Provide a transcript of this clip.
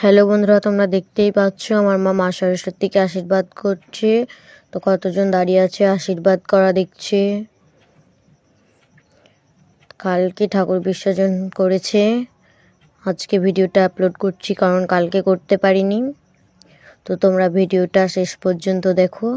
Hello বন্ধুরা, তোমরা দেখতেই পাচ্ছ আমার মা সরস্বতীকে আশীর্বাদ করছে। তো কতজন দাঁড়িয়ে আছে আশীর্বাদ করা দেখছে। কালকে ঠাকুর বিসর্জন করেছে, আজকে ভিডিওটা আপলোড করছি কারণ কালকে করতে পারিনি। তো তোমরা ভিডিওটা শেষ পর্যন্ত দেখো।